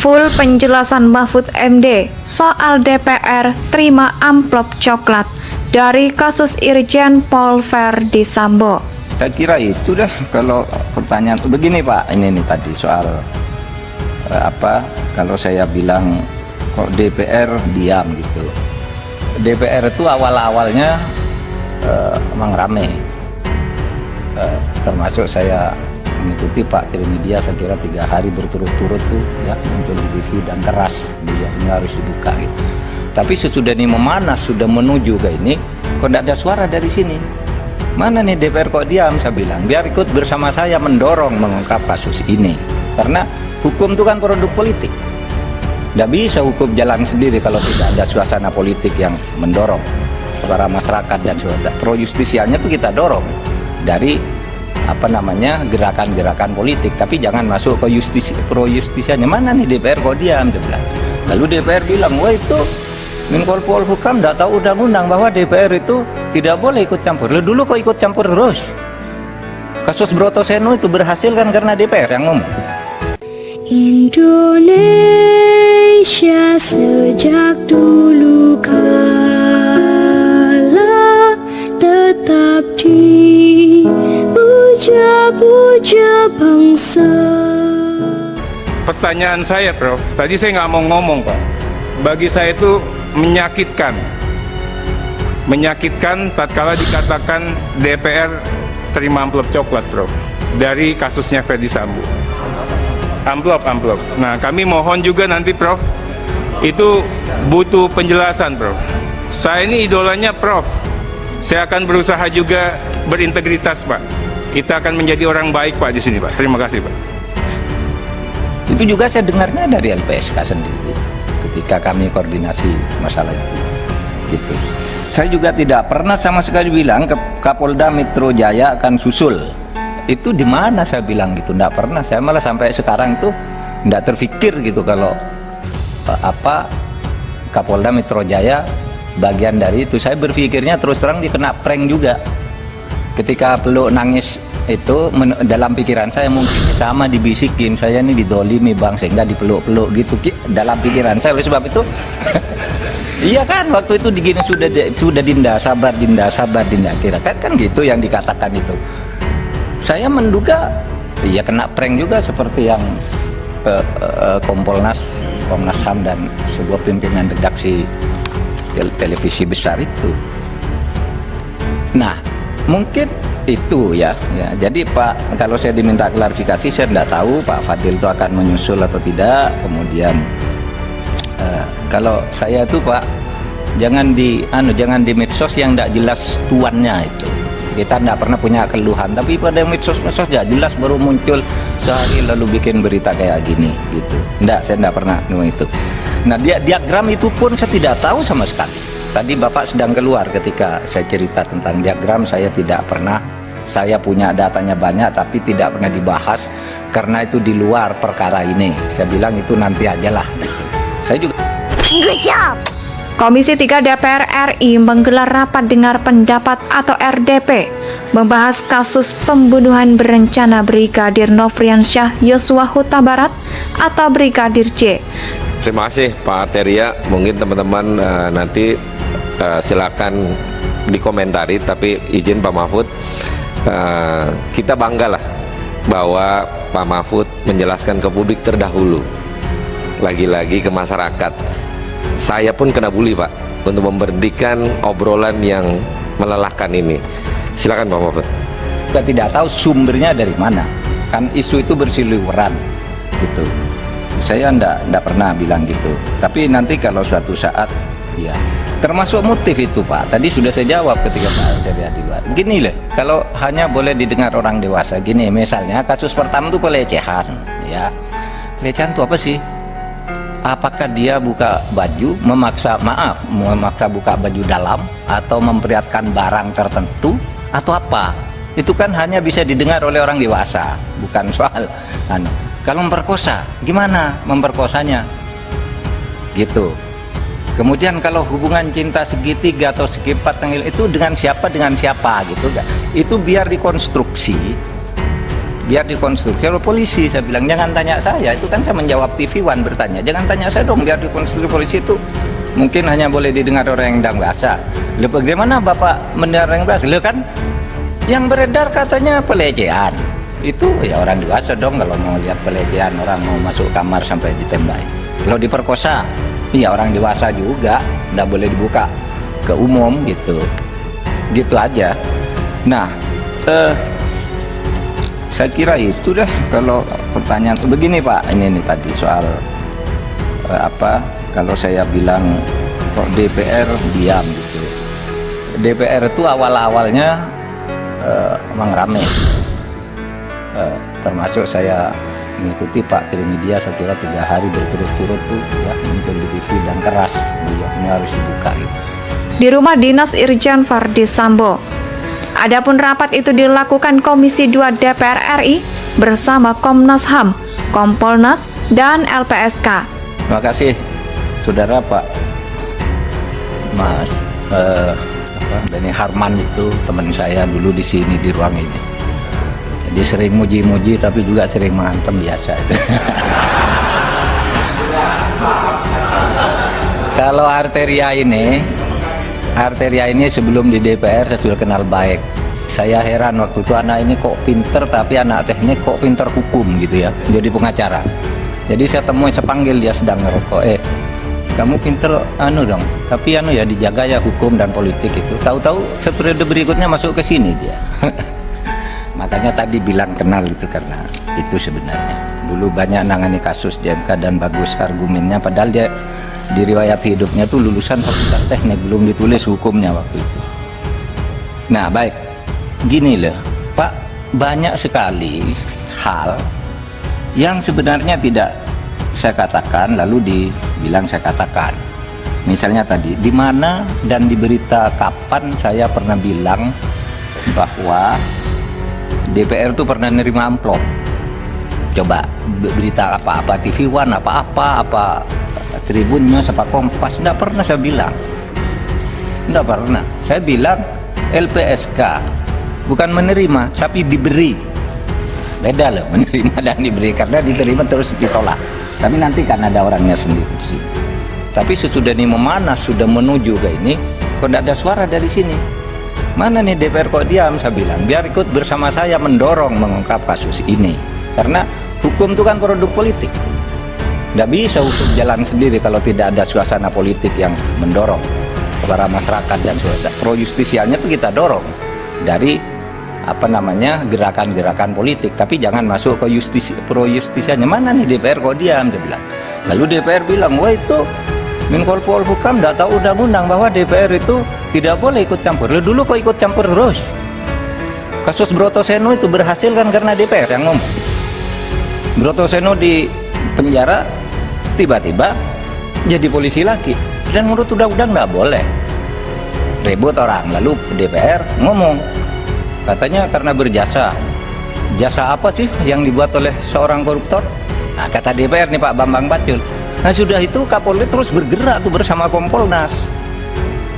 Full penjelasan Mahfud MD soal DPR terima amplop coklat dari kasus Irjen Pol Verdi Sambo. Saya kira itu dah kalau pertanyaan begini Pak, ini nih tadi soal kalau saya bilang kok DPR diam gitu. DPR itu awal-awalnya memang rame, termasuk saya mengikuti Pak Trimedia, saya kira 3 hari berturut-turut tuh ya muncul di TV dan keras dia ini harus dibuka gitu. Tapi sesudah ini memanas, sudah menuju ke ini, kok tidak ada suara dari sini. Mana nih DPR kok diam? Saya bilang biar ikut bersama saya mendorong mengungkap kasus ini, karena hukum itu kan produk politik. Tidak bisa hukum jalan sendiri kalau tidak ada suasana politik yang mendorong para masyarakat dan pro justisianya itu kita dorong dari gerakan-gerakan politik, tapi jangan masuk ke pro justisianya. Mana nih DPR kok diam? Dia bilang. Lalu DPR bilang, wah itu Menko Polhukam tidak tahu undang-undang bahwa DPR itu tidak boleh ikut campur. Lalu dulu kok ikut campur terus? Kasus Brotoseno itu berhasil kan karena DPR yang ngomong. Indonesia sejak dulu kala tetap dipuja-puja bangsa. Pertanyaan saya, Prof, tadi saya nggak mau ngomong, Pak. Bagi saya itu menyakitkan tatkala dikatakan DPR terima amplop coklat, Prof, dari kasusnya Verdi Sambo. Amplop. Nah, kami mohon juga nanti, Prof, itu butuh penjelasan, Prof. Saya ini idolanya Prof. Saya akan berusaha juga berintegritas, Pak. Kita akan menjadi orang baik, Pak, di sini, Pak. Terima kasih, Pak. Itu juga saya dengarnya dari LPSK sendiri ketika kami koordinasi masalah itu. Gitu. Saya juga tidak pernah sama sekali bilang Kapolda Metro Jaya akan susul. Itu di mana saya bilang gitu, enggak pernah. Saya malah sampai sekarang tuh enggak terfikir gitu kalau Kapolda Metro Jaya bagian dari itu. Saya berpikirnya terus terang dikena prank juga. Ketika peluk nangis itu dalam pikiran saya mungkin sama dibisikin, saya ini didolimi bang sehingga dipeluk-peluk gitu dalam pikiran saya. Oleh sebab itu iya kan waktu itu digini sudah Dinda sabar Dinda kira kan gitu yang dikatakan itu. Saya menduga ya kena prank juga seperti yang Komnas HAM dan sebuah pimpinan redaksi televisi besar itu. Nah mungkin itu ya. Jadi Pak, kalau saya diminta klarifikasi, saya tidak tahu Pak Fadil itu akan menyusul atau tidak. Kemudian kalau saya itu Pak, jangan di medsos yang tidak jelas tuannya itu. Kita tidak pernah punya keluhan, tapi pada medsos tidak jelas baru muncul sehari lalu bikin berita kayak gini gitu. Saya tidak pernah itu. Nah diagram itu pun saya tidak tahu sama sekali. Tadi Bapak sedang keluar ketika saya cerita tentang diagram, saya tidak pernah. Saya punya datanya banyak tapi tidak pernah dibahas karena itu di luar perkara ini. Saya bilang itu nanti aja lah. Saya juga. Good job. Komisi 3 DPR RI menggelar rapat dengar pendapat atau RDP membahas kasus pembunuhan berencana Brigadir Nofriansyah Yosua Huta Barat atau Brigadir J. Terima kasih Pak Arteria. Mungkin teman-teman nanti silakan dikomentari, tapi izin Pak Mahfud, kita banggalah bahwa Pak Mahfud menjelaskan ke publik terdahulu, lagi-lagi ke masyarakat. Saya pun kena bully Pak untuk memberhentikan obrolan yang melelahkan ini. Silakan Pak Mahfud. Kita tidak tahu sumbernya dari mana, kan isu itu berseliweran gitu. Saya enggak pernah bilang gitu, tapi nanti kalau suatu saat ya, termasuk motif itu Pak, tadi sudah saya jawab ketika Pak Arteria di luar. Gini loh, kalau hanya boleh didengar orang dewasa gini, misalnya kasus pertama itu pelecehan ya. Pelecehan itu apa sih? Apakah dia buka baju, memaksa buka baju dalam, atau memperlihatkan barang tertentu, atau apa? Itu kan hanya bisa didengar oleh orang dewasa, bukan soal Kalau memperkosa, gimana memperkosanya? Gitu. Kemudian kalau hubungan cinta segitiga atau segiempat tengil itu dengan siapa gitu kan? Itu biar dikonstruksi biar dikonstruksi. Kalau polisi saya bilang jangan tanya saya, itu kan saya menjawab TV One bertanya, jangan tanya saya dong, biar dikonstruksi. Polisi itu mungkin hanya boleh didengar orang yang tidak bahasa. Lalu bagaimana Bapak mendengar orang yang bahasa? Lalu kan yang beredar katanya pelecehan, itu ya orang dewasa dong kalau mau lihat pelecehan, orang mau masuk kamar sampai ditembak. Kalau diperkosa, iya orang dewasa juga, tidak boleh dibuka ke umum gitu aja. Nah, saya kira itu deh kalau pertanyaan begini Pak. Ini nih tadi soal kalau saya bilang kok DPR diam gitu. DPR itu awalnya memang rame. Termasuk saya mengikuti Pak Trimedia, saya kira 3 hari berturut-turut tuh ya muncul di TV dan keras ini harus dibuka gitu. Di rumah dinas Irjen Verdi Sambo. Adapun rapat itu dilakukan Komisi 2 DPR RI bersama Komnas HAM, Kompolnas, dan LPSK. Terima kasih, Saudara Pak Mas Beni Harman itu teman saya dulu di sini di ruang ini. Jadi sering muji-muji tapi juga sering mengantem biasa. Kalau Arteria ini sebelum di DPR saya sudah kenal baik. Saya heran waktu itu anak ini kok pinter, tapi anak teknik kok pinter hukum gitu ya, jadi pengacara. Jadi saya temui, saya panggil dia sedang ngerokok. Kamu pinter dong, tapi ya dijaga ya hukum dan politik itu. Tahu-tahu periode berikutnya masuk ke sini dia. Makanya tadi bilang kenal itu karena itu sebenarnya. Dulu banyak nangani kasus di MK dan bagus argumennya, padahal dia di riwayat hidupnya tuh lulusan fakultas teknik, belum ditulis hukumnya waktu itu. Nah baik, gini loh Pak, banyak sekali hal yang sebenarnya tidak saya katakan lalu dibilang saya katakan. Misalnya tadi, di mana dan di berita kapan saya pernah bilang bahwa DPR itu pernah nerima amplop. Coba berita apa TV One apa Tribun News apa Kompas, tidak pernah saya bilang. Tidak pernah. Saya bilang LPSK bukan menerima tapi diberi. Beda loh menerima dan diberi, karena diterima terus ditolak. Tapi nanti kan ada orangnya sendiri di sini. Tapi sesudah ini memanas, sudah menuju ke ini, kok tidak ada suara dari sini. Mana nih DPR kok diam? Saya bilang biar ikut bersama saya mendorong mengungkap kasus ini. Karena hukum itu kan produk politik. Tidak bisa hukum jalan sendiri kalau tidak ada suasana politik yang mendorong kepada masyarakat dan suasana. Pro justisialnya itu kita dorong dari gerakan-gerakan politik, tapi jangan masuk ke pro justisianya. Mana nih DPR kok diam? Dia bilang. Lalu DPR bilang, wah itu Menko Polhukam tidak tahu undang-undang bahwa DPR itu tidak boleh ikut campur. Lalu dulu kok ikut campur terus? Kasus Brotoseno itu berhasil kan karena DPR yang ngomong. Brotoseno di penjara tiba-tiba jadi polisi lagi, dan menurut undang-undang nggak boleh. Ribut orang, lalu DPR ngomong, katanya karena berjasa. Jasa apa sih yang dibuat oleh seorang koruptor? Nah, kata DPR nih Pak Bambang Pacul. Nah sudah itu Kapolri terus bergerak tuh bersama Kompolnas.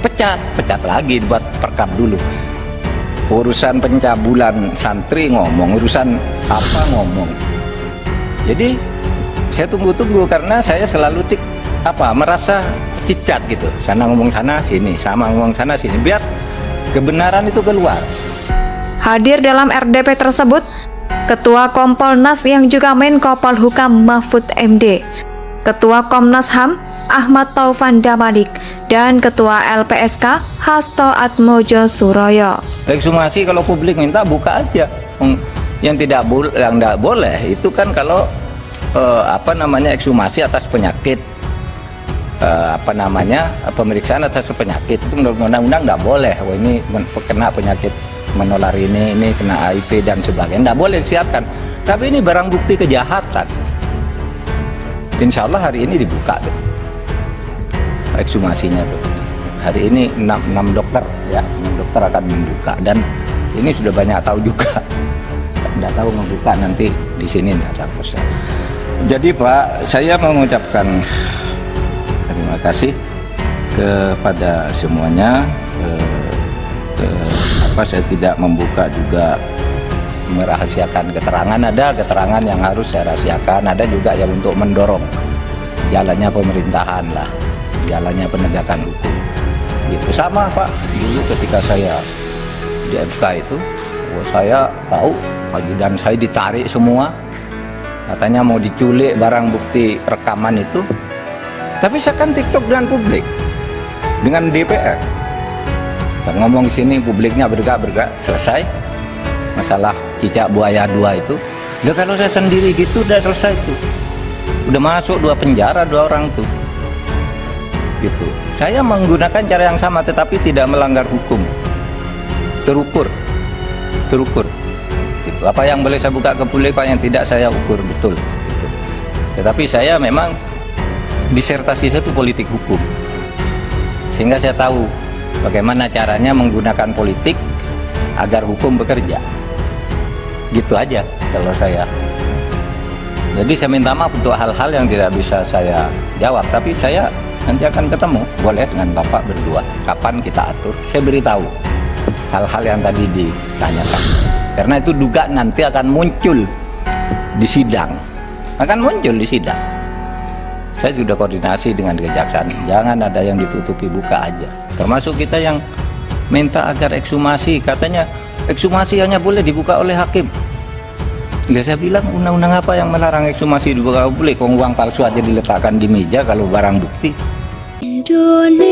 Pecat lagi, buat perkap dulu. Urusan pencabulan santri ngomong, urusan apa ngomong. Jadi saya tunggu-tunggu karena saya selalu merasa cicat gitu. Sana ngomong sana sini, sama ngomong sana sini, biar kebenaran itu keluar. Hadir dalam RDP tersebut Ketua Kompolnas yang juga Menko Polhukam Mahfud MD, Ketua Komnas HAM Ahmad Taufan Damanik, dan Ketua LPSK Hasto Atmojo Suroyo. Ekshumasi kalau publik minta buka aja. Yang tidak boleh itu kan kalau ekshumasi atas penyakit, pemeriksaan atas penyakit itu menurut undang-undang tidak boleh. Wah, ini kena penyakit menular ini kena HIV dan sebagainya, tidak boleh disiapkan. Tapi ini barang bukti kejahatan. Insya Allah hari ini dibuka tuh ekshumasinya tuh. Hari ini 6 dokter ya, 6 dokter akan membuka, dan ini sudah banyak tahu juga. Tidak tahu membuka nanti di sini tidak tahu. Jadi Pak, saya mengucapkan terima kasih kepada semuanya. Saya tidak membuka juga merahasiakan keterangan, ada keterangan yang harus saya rahasiakan, ada juga yang untuk mendorong jalannya pemerintahan lah, jalannya penegakan hukum. Gitu sama Pak, dulu ketika saya di MK itu, saya tahu ajudan saya ditarik semua, katanya mau diculik barang bukti rekaman itu. Tapi saya kan TikTok dengan publik, dengan DPR. Dan ngomong di sini publiknya bergerak, selesai. Masalah cicak buaya 2 itu. Ya kalau saya sendiri gitu udah selesai tuh. Udah masuk 2 penjara 2 orang tuh. Gitu. Saya menggunakan cara yang sama tetapi tidak melanggar hukum. Terukur. Gitu. Apa yang boleh saya buka ke publik, apa yang tidak saya ukur betul. Gitu. Tetapi saya memang disertasi saya itu politik hukum. Sehingga saya tahu bagaimana caranya menggunakan politik agar hukum bekerja. Gitu aja kalau saya. Jadi saya minta maaf untuk hal-hal yang tidak bisa saya jawab, tapi saya nanti akan ketemu, boleh dengan Bapak berdua. Kapan kita atur, saya beritahu hal-hal yang tadi ditanyakan. Karena itu duga nanti akan muncul di sidang. Saya sudah koordinasi dengan kejaksaan, jangan ada yang ditutupi, buka aja. Termasuk kita yang minta agar ekshumasi, katanya ekshumasi hanya boleh dibuka oleh hakim. Ya saya bilang undang-undang apa yang melarang ekshumasi dibuka publik? Uang palsu aja diletakkan di meja kalau barang bukti. Indonesia